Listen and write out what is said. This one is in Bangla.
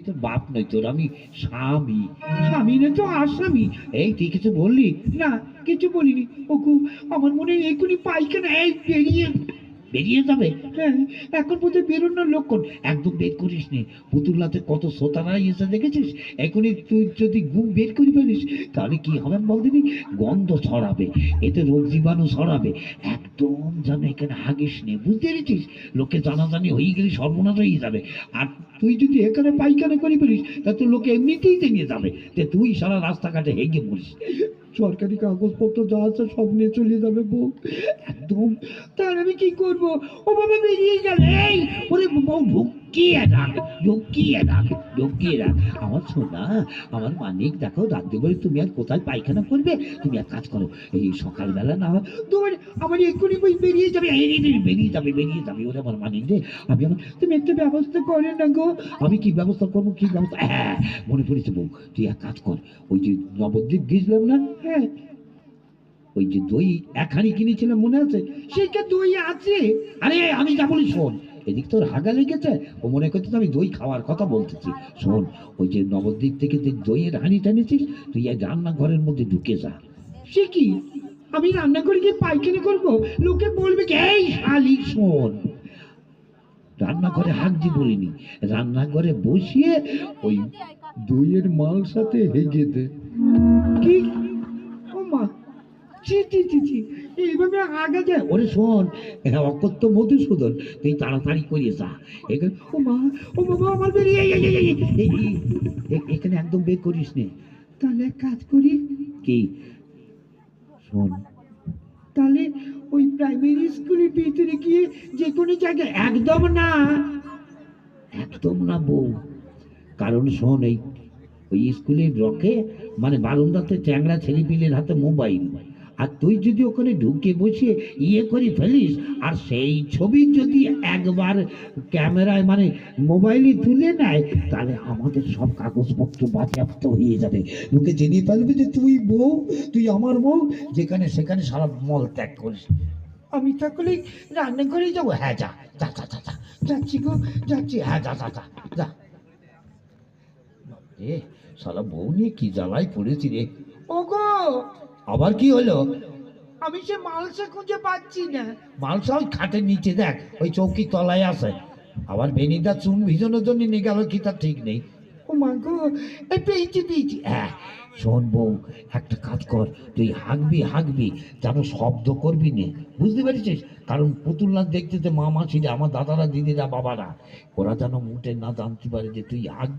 তো বাপ নই তোর, আমি স্বামী। স্বামী না তো আসামি। এই তুই কিছু বললি? না, কিছু বলিনি। ওগো, আমার মনে হয় এখনই পাইখানা এই বেরিয়ে বেরিয়ে যাবে। হ্যাঁ, এখন বোধহয় বেরোনোর লক্ষণ। একদম বের করিস নে। পুতুল্লাতে কত শ্রোতারা এসে দেখেছিস। এখনই তুই যদি ঘুম বের করে ফেলিস তাহলে কি হবে বল দিনি? গন্ধ ছড়াবে, এতে রোগ জীবাণু ছড়াবে। একদম যেন এখানে হাগিস নে, বুঝতে পেরেছিস? লোকে জানাজানি হয়ে গেলে সর্বনাশ হয়ে যাবে। আর তুই যদি এখানে পায়খানা করে ফেলিস তা তো লোকে এমনিতেই জেনে যাবে যে তুই সারা রাস্তাঘাটে হেগে মরিস। সরকারি কাগজপত্র যা আছে সব নিয়ে চলে যাবে বউ। একদম। তার আমি কি করব? ও বাবা বেরিয়ে গেল। এই ওরে বউ, ঢুকিয়ে রাখ, ঢুকিয়ে রাখ, ঢুকিয়ে রাখ। আমার সোনা, আমার মানিক, দেখো রাত্রে বলে তুমি আর কোথায় পায়খানা করবে? তুমি এক কাজ করো, এই সকালবেলা না হয় তোমার আমার এক্ষুনি বই বেরিয়ে যাবে, বেরিয়ে যাবে, বেরিয়ে যাবে। ওরে আমার মানিক রে, আমি আমার, তুমি একটা ব্যবস্থা করে না গো। আমি কি ব্যবস্থা করবো? কি ব্যবস্থা? হ্যাঁ, মনে পড়েছে বউ, তুই এক কাজ কর। ওই যে নবদ্বীপ গেছিলাম না, হ্যাঁ, ওই যে দই একখানি কিনেছিলাম মনে আছে? সেইটা দই আছে। আরে আমি যা বলি শোন, এদিক তোর হাগা লেগেছে, ও মনে করছে আমি দই খাওয়ার কথা বলতেছি। শোন, ওই যে নবদ্বীপ থেকে যে দইয়ের হাঁড়ি টানেছিস, তুই এই রান্নাঘরের মধ্যে ঢুকে যা। সে কি? আমি রান্না করে গিয়ে পায়খানা করবো? লোকে বলবে কি? এই শালি শোন, রান্নাঘরে হাঁকছি বলিনি, রান্নাঘরে বসিয়ে ওই দইয়ের মাল সাথে হেগে দে। কি? ও মা, ছি ছি ছি ছি, এইভাবে আগা যায়? ওরে শোন, এটা অকথ্য মধুসূদন, তুই তাড়াতাড়ি করিয়ে যা এখানে। ও মা, ও বাবা, আমার বেরিয়ে এখানে একদম বের করিস নে। তাহলে এক কাজ করি কি? শোন, তাহলে ওই প্রাইমারি স্কুলের ভিতরে গিয়ে যে কোনো জায়গায়। একদম না, একদম না বউ। কারণ শোন, এই ওই স্কুলের রকে মানে বারান্দাতে চ্যাংড়া ছেলেপিলের হাতে মোবাইল, আর তুই যদি ওখানে ঢুকে বসে ইয়ে করে ফেলিস, আর সেই ছবি যদি একবার ক্যামেরায় মানে মোবাইলে তুলে নেয়, তাহলে আমাদের সব কাগজপত্র বাজেয়াপ্ত হয়ে যাবে। লোকে জেনে ফেলবে যে তুই বউ, তুই আমার বউ, যেখানে সেখানে সারা মল ত্যাগ করিস। আমি তাহলে রান্নাঘরে যাবো? হ্যাঁ, যা যা যা যা যা, যাচ্ছি গো, যাচ্ছি। হ্যাঁ, যা যা যা যা। এ শালা বউ নিয়ে কি জ্বালায় পড়েছি রে। ওগো, আবার কি হলো? আমি সে মালসা খুঁজে পাচ্ছি না। মালসা ওই খাটের নিচে দেখ, ওই চৌকি তলায় আছে। আবার বেনিদা চুন ভিজানোর জন্য নিয়ে গেল কি তার ঠিক নেই। ও মা গো, এই পেয়েছি পেয়েছি। হ্যাঁ, শোন বউ, একটা কাজ কর, তুই হাঁকবি হাঁকবি, যেন শব্দ করবি নে, বুঝতে পেরেছিস? কারণ পুতুলনাথ দেখতে যে মা মাসিরা, আমার দাদারা, দিদিরা, বাবারা, ওরা যেন মুটে না জানতে পারে যে তুই হাঁক।